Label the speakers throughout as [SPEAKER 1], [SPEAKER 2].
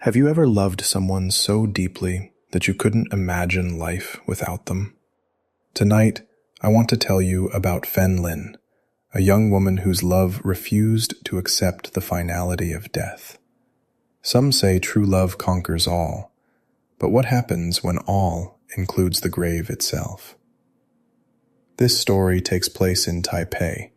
[SPEAKER 1] Have you ever loved someone so deeply that you couldn't imagine life without them? Tonight, I want to tell you about Fen Lin, a young woman whose love refused to accept the finality of death. Some say true love conquers all, but what happens when all includes the grave itself? This story takes place in Taipei,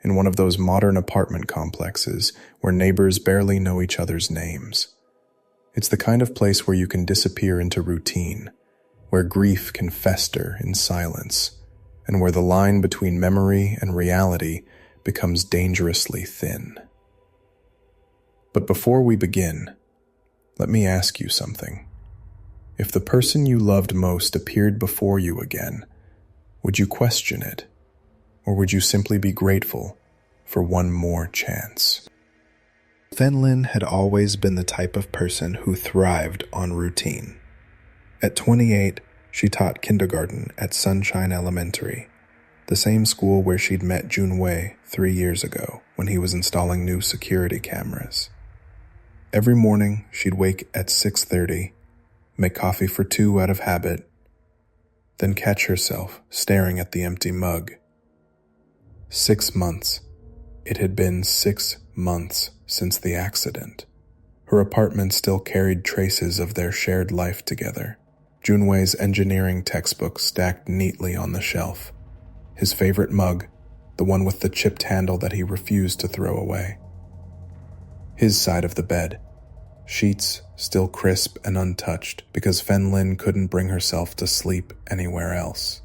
[SPEAKER 1] in one of those modern apartment complexes where neighbors barely know each other's names. It's the kind of place where you can disappear into routine, where grief can fester in silence, and where the line between memory and reality becomes dangerously thin. But before we begin, let me ask you something. If the person you loved most appeared before you again, would you question it, or would you simply be grateful for one more chance? Fen Lin had always been the type of person who thrived on routine. At 28, she taught kindergarten at Sunshine Elementary, the same school where she'd met Jun Wei 3 years ago when he was installing new security cameras. Every morning, she'd wake at 6:30, make coffee for 2 out of habit, then catch herself staring at the empty mug. 6 months. It had been 6 months since the accident. Her apartment still carried traces of their shared life together. Jun Wei's engineering textbook stacked neatly on the shelf. His favorite mug, the one with the chipped handle that he refused to throw away. His side of the bed, sheets still crisp and untouched because Fen Lin couldn't bring herself to sleep anywhere else.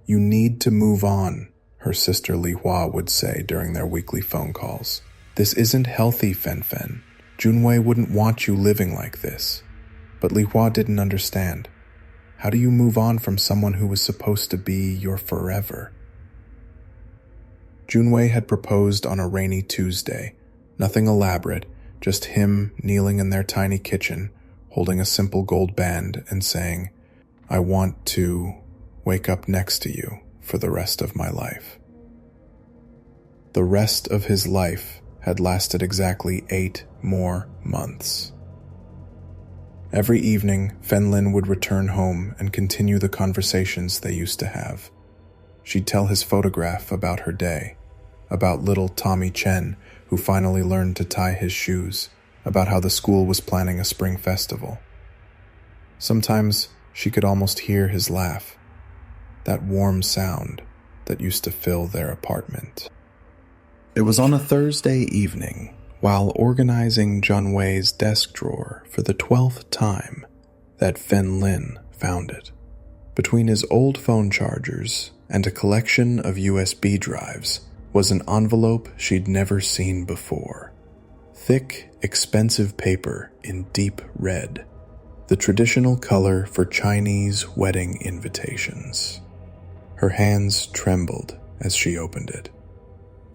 [SPEAKER 1] "You need to move on," her sister Li Hua would say during their weekly phone calls. "This isn't healthy, Fen. Jun Wei wouldn't want you living like this." But Li Hua didn't understand. How do you move on from someone who was supposed to be your forever? Jun Wei had proposed on a rainy Tuesday. Nothing elaborate, just him kneeling in their tiny kitchen, holding a simple gold band and saying, "I want to wake up next to you for the rest of my life." The rest of his life had lasted exactly 8 more months. Every evening, Fen Lin would return home and continue the conversations they used to have. She'd tell his photograph about her day, about little Tommy Chen, who finally learned to tie his shoes, about how the school was planning a spring festival. Sometimes she could almost hear his laugh, that warm sound that used to fill their apartment. It was on a Thursday evening, while organizing Jun Wei's desk drawer for the 12th time, that Fen Lin found it. Between his old phone chargers and a collection of USB drives was an envelope she'd never seen before. Thick, expensive paper in deep red, the traditional color for Chinese wedding invitations. Her hands trembled as she opened it.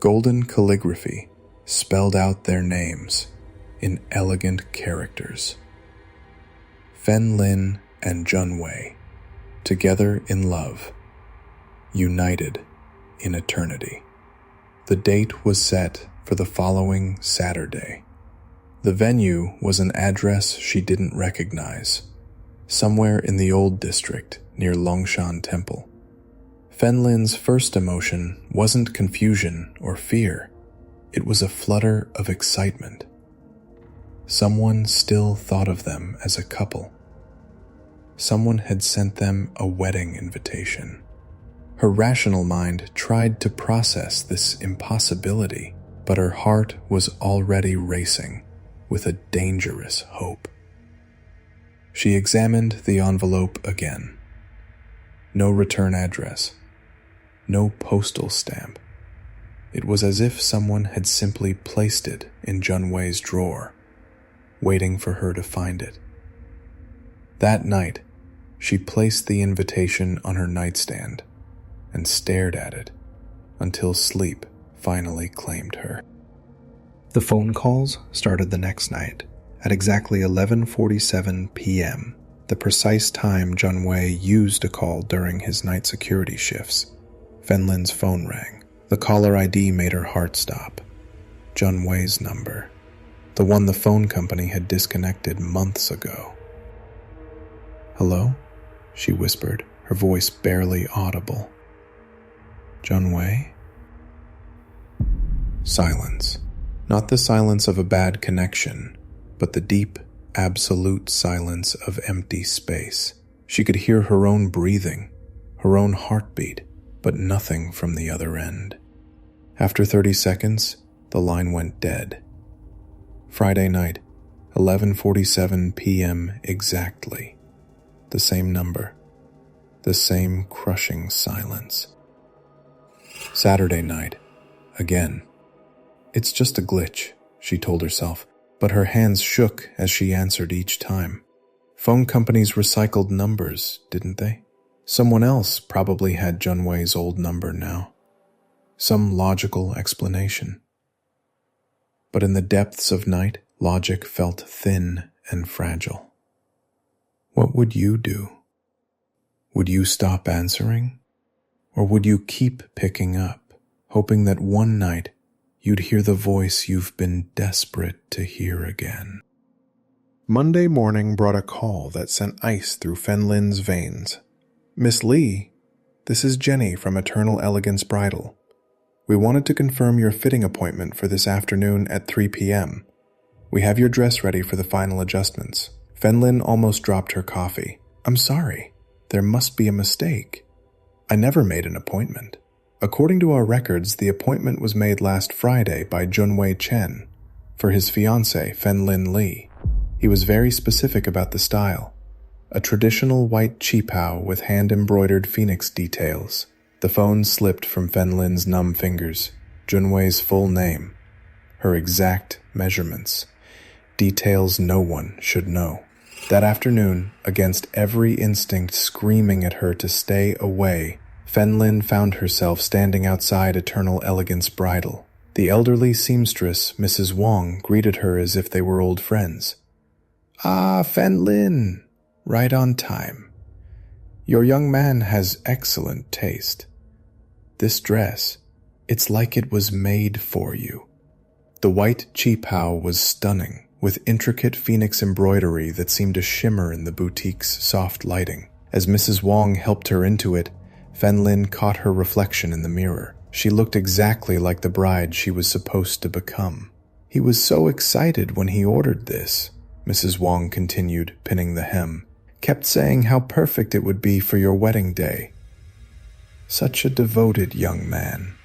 [SPEAKER 1] Golden calligraphy spelled out their names in elegant characters. Fen Lin and Jun Wei, together in love, united in eternity. The date was set for the following Saturday. The venue was an address she didn't recognize, somewhere in the old district near Longshan Temple. Fen Lin's first emotion wasn't confusion or fear. It was a flutter of excitement. Someone still thought of them as a couple. Someone had sent them a wedding invitation. Her rational mind tried to process this impossibility, but her heart was already racing with a dangerous hope. She examined the envelope again. No return address. No postal stamp. It was as if someone had simply placed it in Jun Wei's drawer, waiting for her to find it. That night, she placed the invitation on her nightstand and stared at it until sleep finally claimed her. The phone calls started the next night at exactly 11:47 p.m., the precise time Jun Wei used to call during his night security shifts. Fen Lin's phone rang. The caller ID made her heart stop. Jun Wei's number. the one the phone company had disconnected months ago. "Hello?" she whispered, her voice barely audible. "Jun Wei?" Silence. Not the silence of a bad connection, but the deep, absolute silence of empty space. She could hear her own breathing, her own heartbeat, but nothing from the other end. After 30 seconds, the line went dead. Friday night, 11:47 p.m. exactly. The same number. The same crushing silence. Saturday night, again. "It's just a glitch," she told herself, but her hands shook as she answered each time. Phone companies recycled numbers, didn't they? Someone else probably had Jun Wei's old number now. Some logical explanation. But in the depths of night, logic felt thin and fragile. What would you do? Would you stop answering? Or would you keep picking up, hoping that one night you'd hear the voice you've been desperate to hear again? Monday morning brought a call that sent ice through Fen Lin's veins. "Miss Lee, this is Jenny from Eternal Elegance Bridal. We wanted to confirm your fitting appointment for this afternoon at 3 p.m. We have your dress ready for the final adjustments." Fenlin almost dropped her coffee. "I'm sorry. There must be a mistake. I never made an appointment. According to our records, the appointment was made last Friday by Jun Wei Chen for his fiancé, Fen Lin. He was very specific about the style. A traditional white qipao with hand-embroidered phoenix details." The phone slipped from Fenlin's numb fingers. Jun Wei's full name. Her exact measurements. Details no one should know. That afternoon, against every instinct screaming at her to stay away, Fenlin found herself standing outside Eternal Elegance Bridal. The elderly seamstress, Mrs. Wong, greeted her as if they were old friends. "Ah, Fenlin, right on time. Your young man has excellent taste. This dress, it's like it was made for you." The white qipao was stunning, with intricate phoenix embroidery that seemed to shimmer in the boutique's soft lighting. As Mrs. Wong helped her into it, Fenlin caught her reflection in the mirror. She looked exactly like the bride she was supposed to become. "He was so excited when he ordered this," Mrs. Wong continued, pinning the hem. "Kept saying how perfect it would be for your wedding day. Such a devoted young man."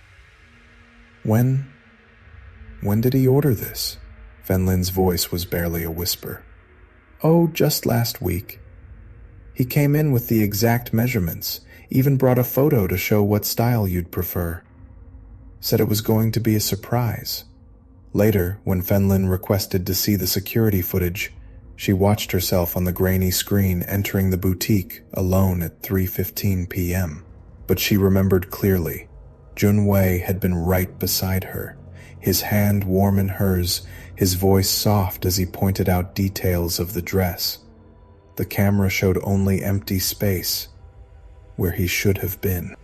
[SPEAKER 1] When did he order this?" Fenlin's voice was barely a whisper. "Oh, just last week. He came in with the exact measurements, even brought a photo to show what style you'd prefer. Said it was going to be a surprise." Later, when Fenlin requested to see the security footage, she watched herself on the grainy screen entering the boutique alone at 3:15 p.m. But she remembered clearly. Jun Wei had been right beside her, his hand warm in hers, his voice soft as he pointed out details of the dress. The camera showed only empty space, where he should have been.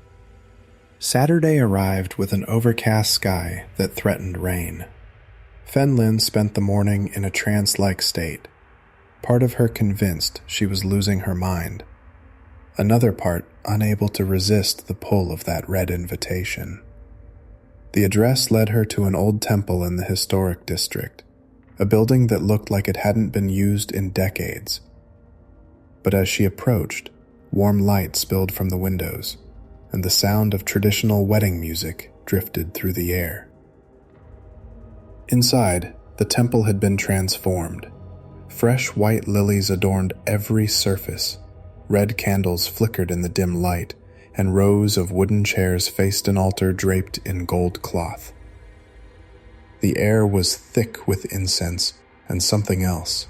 [SPEAKER 1] Saturday arrived with an overcast sky that threatened rain. Fenlin spent the morning in a trance-like state, part of her convinced she was losing her mind, another part unable to resist the pull of that red invitation. The address led her to an old temple in the historic district, a building that looked like it hadn't been used in decades. But as she approached, warm light spilled from the windows, and the sound of traditional wedding music drifted through the air. Inside, the temple had been transformed. Fresh white lilies adorned every surface. Red candles flickered in the dim light, and rows of wooden chairs faced an altar draped in gold cloth. The air was thick with incense and something else,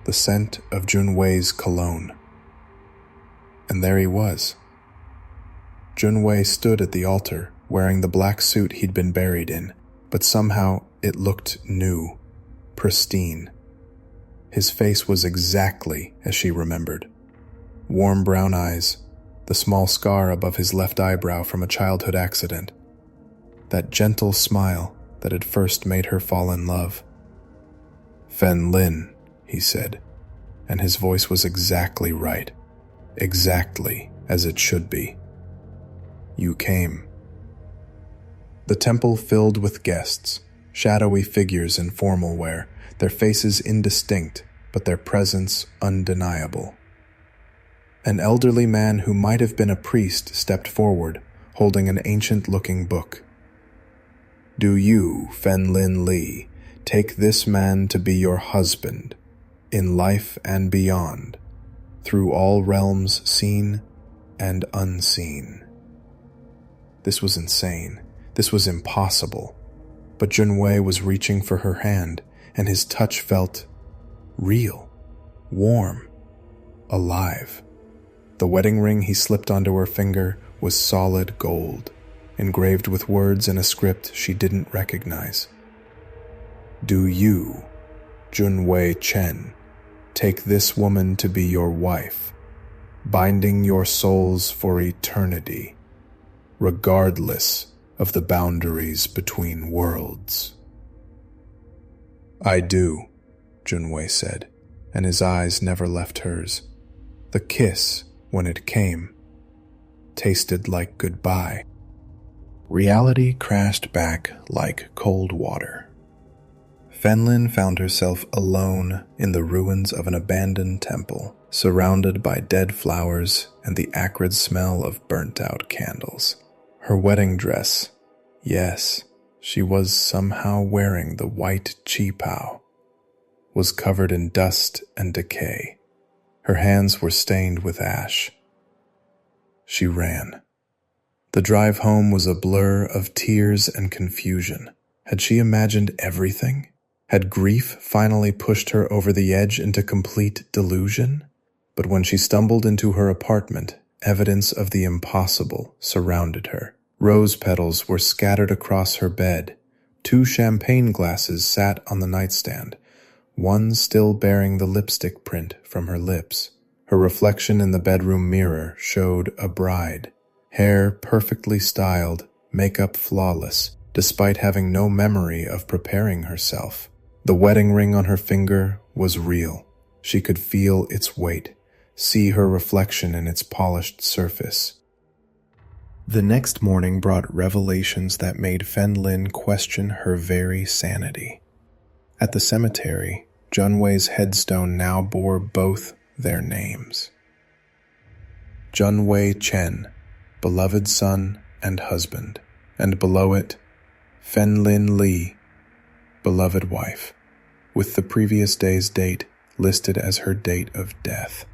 [SPEAKER 1] the scent of Jun Wei's cologne. And there he was. Jun Wei stood at the altar, wearing the black suit he'd been buried in, but somehow it looked new, pristine. His face was exactly as she remembered. Warm brown eyes, the small scar above his left eyebrow from a childhood accident, that gentle smile that had first made her fall in love. "Fen Lin," he said, and his voice was exactly right, exactly as it should be. "You came." The temple filled with guests, shadowy figures in formal wear, their faces indistinct, but their presence undeniable. An elderly man who might have been a priest stepped forward, holding an ancient-looking book. "Do you, Fenlin Li, take this man to be your husband, in life and beyond, through all realms seen and unseen?" This was insane. This was impossible. But Jun Wei was reaching for her hand, and his touch felt real, warm, alive. The wedding ring he slipped onto her finger was solid gold, engraved with words in a script she didn't recognize. "Do you, Jun Wei Chen, take this woman to be your wife, binding your souls for eternity, regardless of the boundaries between worlds?" "I do," Jun Wei said, and his eyes never left hers. The kiss, when it came, tasted like goodbye. Reality crashed back like cold water. Fenlin found herself alone in the ruins of an abandoned temple, surrounded by dead flowers and the acrid smell of burnt-out candles. Her wedding dress, yes, she was somehow wearing the white qipao, was covered in dust and decay. Her hands were stained with ash. She ran. The drive home was a blur of tears and confusion. Had she imagined everything? Had grief finally pushed her over the edge into complete delusion? But when she stumbled into her apartment, evidence of the impossible surrounded her. Rose petals were scattered across her bed. 2 champagne glasses sat on the nightstand, one still bearing the lipstick print from her lips. Her reflection in the bedroom mirror showed a bride, hair perfectly styled, makeup flawless, despite having no memory of preparing herself. The wedding ring on her finger was real. She could feel its weight, see her reflection in its polished surface. The next morning brought revelations that made Fen Lin question her very sanity. At the cemetery, Jun Wei's headstone now bore both their names. Jun Wei Chen, beloved son and husband, and below it, Fenlin Li, beloved wife, with the previous day's date listed as her date of death.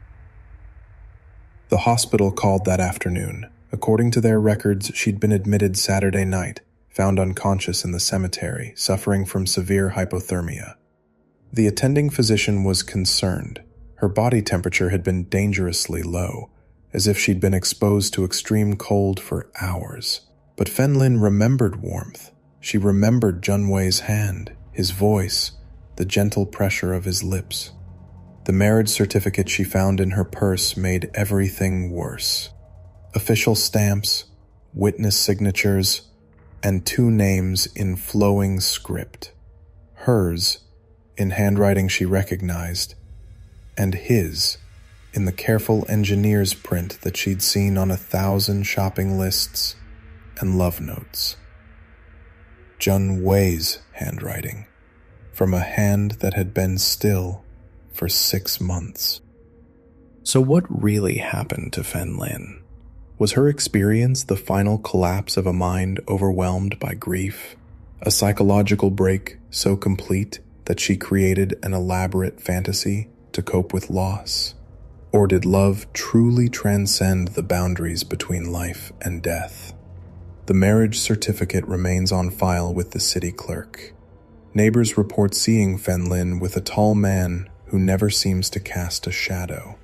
[SPEAKER 1] The hospital called that afternoon. According to their records, she'd been admitted Saturday night, found unconscious in the cemetery, suffering from severe hypothermia. The attending physician was concerned. Her body temperature had been dangerously low, as if she'd been exposed to extreme cold for hours. But Fenlin remembered warmth. She remembered Jun Wei's hand, his voice, the gentle pressure of his lips. The marriage certificate she found in her purse made everything worse. Official stamps, witness signatures, and 2 names in flowing script. Hers, in handwriting she recognized, and his, in the careful engineer's print that she'd seen on 1,000 shopping lists and love notes. Jun Wei's handwriting, from a hand that had been still for 6 months. So what really happened to Fen Lin? Was her experience the final collapse of a mind overwhelmed by grief? A psychological break so complete that she created an elaborate fantasy to cope with loss? Or did love truly transcend the boundaries between life and death? The marriage certificate remains on file with the city clerk. Neighbors report seeing Fen Lin with a tall man who never seems to cast a shadow.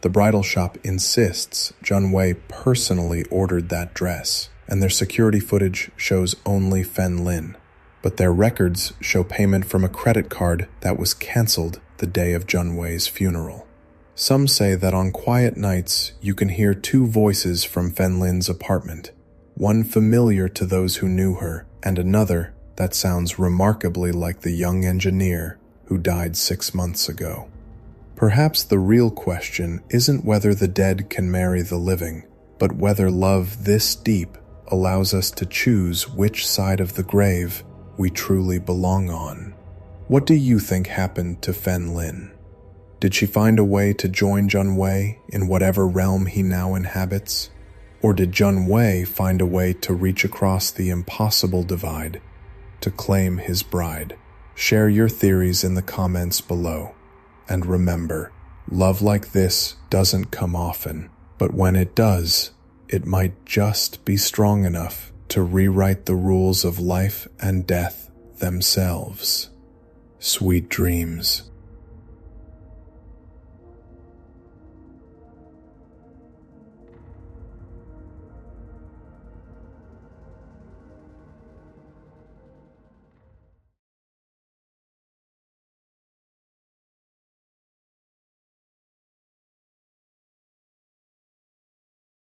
[SPEAKER 1] The bridal shop insists Jun Wei personally ordered that dress, and their security footage shows only Fen Lin. But their records show payment from a credit card that was canceled the day of Jun Wei's funeral. Some say that on quiet nights you can hear 2 voices from Fen Lin's apartment, one familiar to those who knew her, and another that sounds remarkably like the young engineer who died 6 months ago. Perhaps the real question isn't whether the dead can marry the living, but whether love this deep allows us to choose which side of the grave we truly belong on. What do you think happened to Fen Lin? Did she find a way to join Jun Wei in whatever realm he now inhabits? Or did Jun Wei find a way to reach across the impossible divide to claim his bride? Share your theories in the comments below. And remember, love like this doesn't come often, but when it does, it might just be strong enough to rewrite the rules of life and death themselves. Sweet dreams.